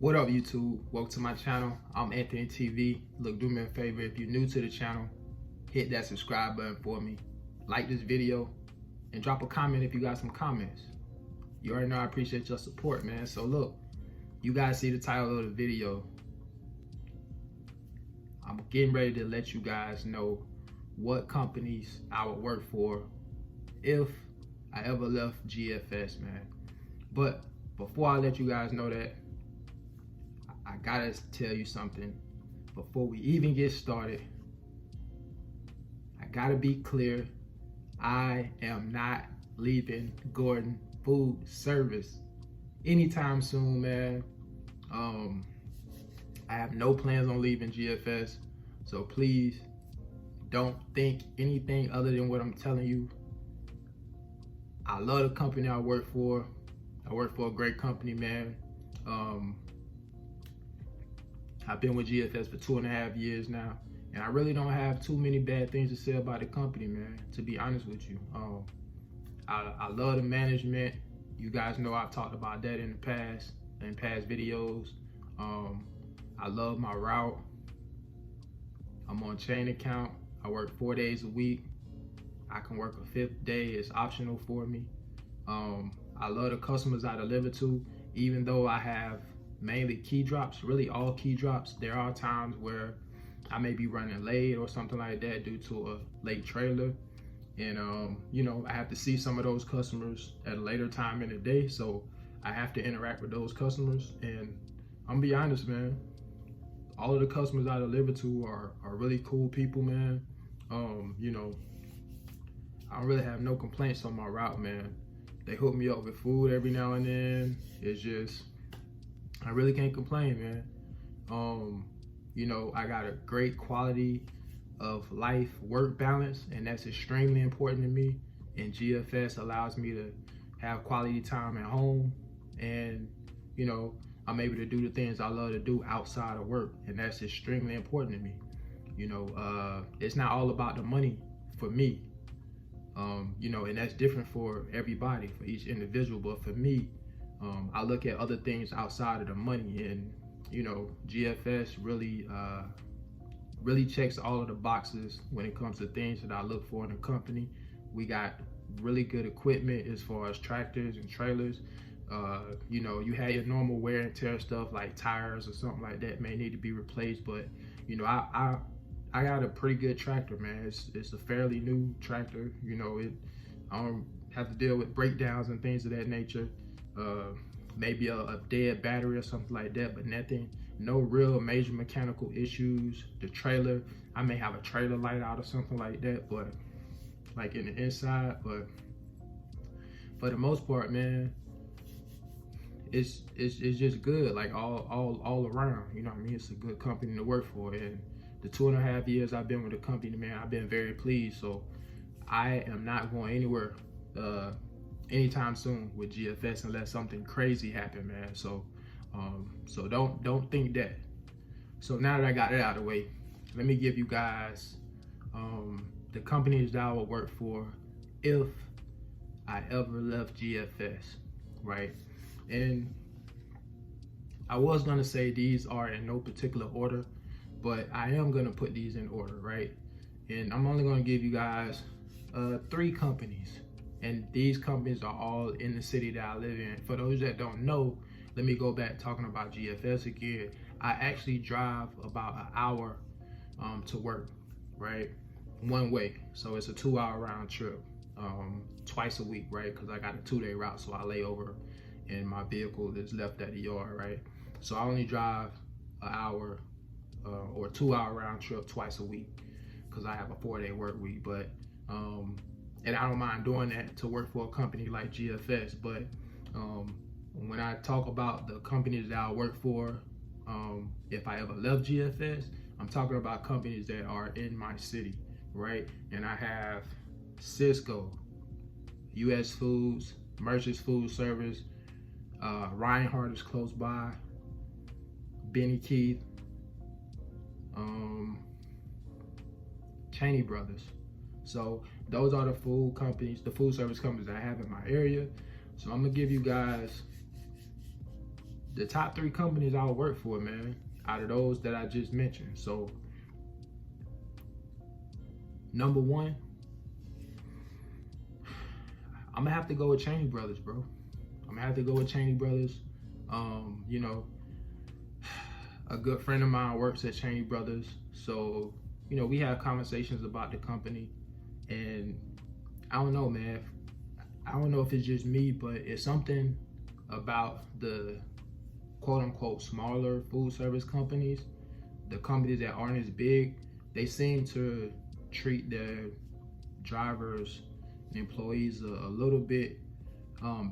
What up, YouTube? Welcome to my channel. I'm Anthony TV. Look, do me a favor. If you're new to the channel, hit that subscribe button for me. Like this video and drop a comment if you got some comments. You already know I appreciate your support, man. So look, you guys see the title of the video. I'm getting ready to let you guys know what companies I would work for if I ever left GFS, man. But before I let you guys know that, I gotta tell you something. Before we even get started, I gotta be clear. I am not leaving Gordon Food Service anytime soon, man. I have no plans on leaving GFS, so please don't think anything other than what I'm telling you. I love the company I work for. I work for a great company, man. I've been with GFS for 2.5 years now, and I really don't have too many bad things to say about the company, man, to be honest with you. I love the management. You guys know I've talked about that in past videos. I love my route. I'm on chain account. I work 4 days a week. I can work a 5th day. It's optional for me. I love the customers I deliver to, even though I have mainly key drops, really all key drops. There are times where I may be running late or something like that due to a late trailer. And, you know, I have to see some of those customers at a later time in the day. So I have to interact with those customers. And I'm gonna be honest, man, all of the customers I deliver to are really cool people, man. You know, I don't really have no complaints on my route, man. They hook me up with food every now and then. It's just, I really can't complain, man. You know, I got a great quality of life work balance, and that's extremely important to me. And GFS allows me to have quality time at home, and you know, I'm able to do the things I love to do outside of work, and that's extremely important to me. You know, it's not all about the money for me. You know, and that's different for everybody, for each individual, but for me, I look at other things outside of the money, and you know, GFS really checks all of the boxes when it comes to things that I look for in a company. We got really good equipment as far as tractors and trailers. You know, you have your normal wear and tear stuff like tires or something like that may need to be replaced, but you know, I got a pretty good tractor, man. It's a fairly new tractor. You know, I don't have to deal with breakdowns and things of that nature. Maybe a dead battery or something like that, but nothing, no real major mechanical issues. The trailer, I may have a trailer light out or something like that, but like in the inside, but for the most part, man, it's just good, like all around. You know what I mean? It's a good company to work for, and the 2.5 years I've been with the company, man, I've been very pleased. So I am not going anywhere anytime soon with GFS unless something crazy happen, man. So so don't think that. So now that I got it out of the way, let me give you guys the companies that I would work for if I ever left GFS, right? And I was gonna say these are in no particular order, but I am gonna put these in order, right? And I'm only gonna give you guys 3 companies. And these companies are all in the city that I live in. For those that don't know, let me go back talking about GFS again. I actually drive about an hour to work, right? One way. So it's a 2-hour round trip, twice a week, right? Because I got a 2-day route, so I lay over and my vehicle is left at the yard, right? So I only drive an hour or 2-hour round trip twice a week because I have a 4-day work week. But and I don't mind doing that to work for a company like GFS. But when I talk about the companies that I work for, if I ever left GFS, I'm talking about companies that are in my city, right? And I have Cisco, US Foods, Merchants Food Service, Reinhardt is close by, Benny Keith, Cheney Brothers. So those are the food companies, the food service companies that I have in my area. So I'm gonna give you guys the top 3 companies I would work for, man, out of those that I just mentioned. So number 1, I'm gonna have to go with Cheney Brothers, bro. I'm gonna have to go with Cheney Brothers. You know, a good friend of mine works at Cheney Brothers, so you know we have conversations about the company, and I don't know, man. I don't know if it's just me, but it's something about the quote unquote smaller food service companies, the companies that aren't as big. They seem to treat their drivers and employees a little bit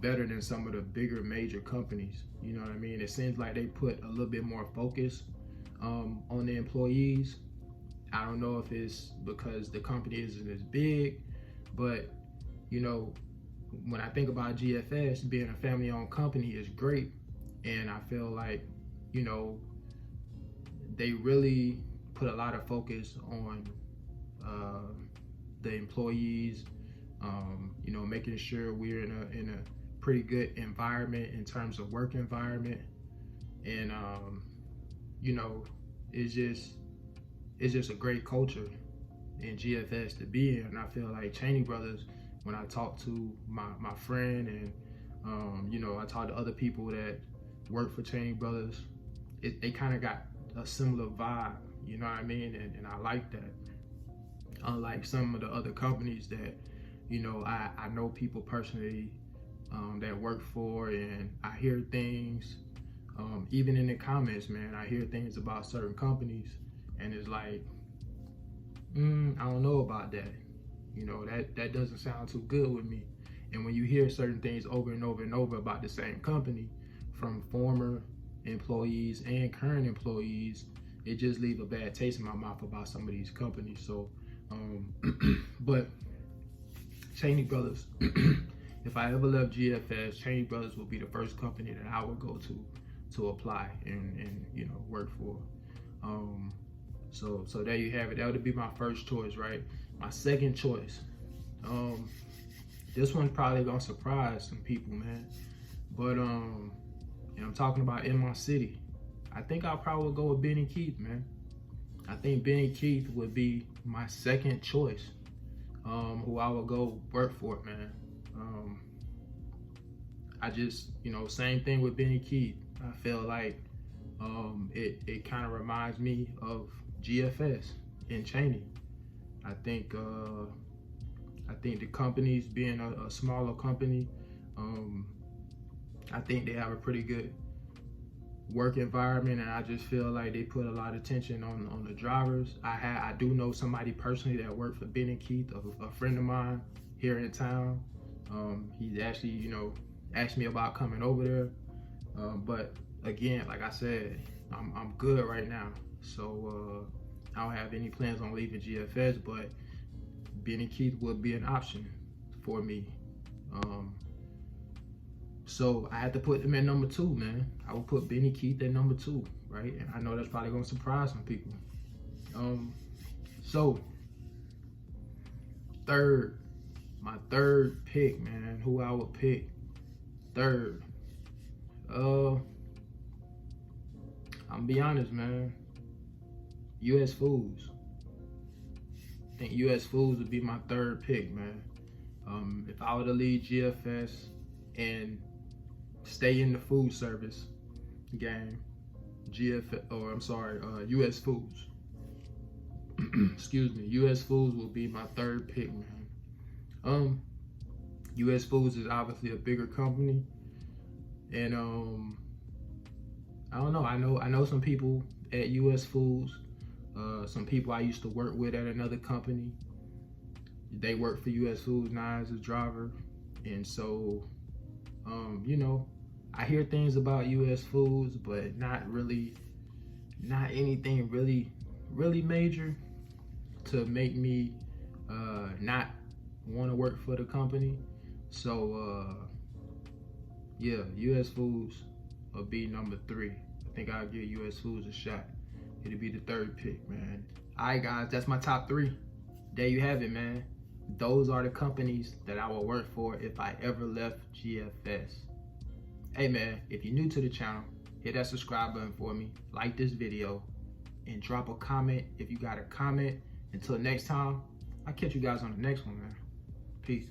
better than some of the bigger major companies. You know what I mean? It seems like they put a little bit more focus on the employees. I don't know if it's because the company isn't as big, but you know, when I think about GFS, being a family-owned company is great, and I feel like, you know, they really put a lot of focus on the employees. You know, making sure we're in a pretty good environment in terms of work environment, and you know, it's just a great culture in GFS to be in. And I feel like Cheney Brothers, when I talk to my friend and you know, I talk to other people that work for Cheney Brothers, they kind of got a similar vibe, you know what I mean? And I like that. Unlike some of the other companies that, you know, I know people personally that work for, and I hear things, even in the comments, man, I hear things about certain companies, and it's like, I don't know about that. You know, that doesn't sound too good with me. And when you hear certain things over and over and over about the same company from former employees and current employees, it just leaves a bad taste in my mouth about some of these companies. So, but Cheney Brothers, if I ever left GFS, Cheney Brothers will be the first company that I would go to apply and you know, work for. So there you have it. That would be my first choice, right? My second choice, this one's probably gonna surprise some people, man. But and I'm talking about in my city. I think I'll probably go with Benny Keith, man. I think Benny Keith would be my second choice, who I would go work for, man. I just, you know, same thing with Benny Keith. I feel like it kind of reminds me of GFS and Cheney. I think the companies being a smaller company, I think they have a pretty good work environment, and I just feel like they put a lot of attention on the drivers. I do know somebody personally that worked for Ben and Keith, a friend of mine here in town. He's actually, you know, asked me about coming over there, but again, like I said, I'm good right now, so I don't have any plans on leaving GFS, but Ben and Keith would be an option for me. So I had to put them at number 2, man. I would put Benny Keith at number 2, right? And I know that's probably gonna surprise some people. So my third pick, man, who I would pick third. I'm gonna be honest, man. US Foods. I think US Foods would be my third pick, man. If I were to leave GFS and stay in the food service game, US Foods. Excuse me, US Foods will be my third pick, man. US Foods is obviously a bigger company, and I don't know. I know some people at US Foods. Some people I used to work with at another company. They work for US Foods now as a driver, and so you know, I hear things about US Foods, but not anything really major to make me not want to work for the company. So yeah, US Foods will be number 3. I think I'll give US Foods a shot. It'll be the third pick, man. All right, guys, that's my top 3. There you have it, man. Those are the companies that I will work for if I ever left GFS. Hey, man, if you're new to the channel, hit that subscribe button for me, like this video, and drop a comment if you got a comment. Until next time, I'll catch you guys on the next one, man. Peace.